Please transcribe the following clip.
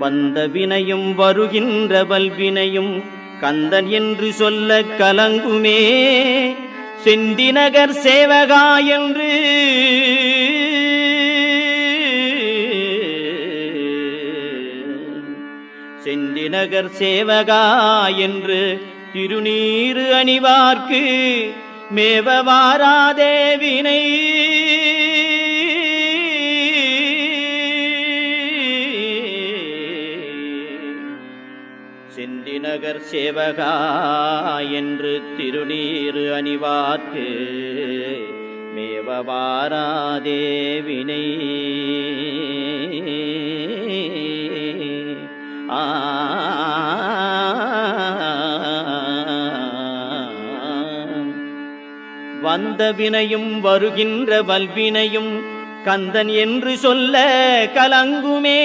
வந்த வினையும் வருகின்ற வல்வினையும் கந்தன் என்று சொல்ல கலங்குமே. செந்திநகர் சேவகா என்று செந்திநகர் சேவகா என்று திருநீறு அணிவார்க்கு மேவ வாராதே வினை. செந்திநகர் சேவகா என்று திருநீறு அணிவார்க்கு மேவ வாராதே வினை. வந்த வினையும் வருகின்ற வல்வினையும் கந்தன் என்று சொல்ல கலங்குமே.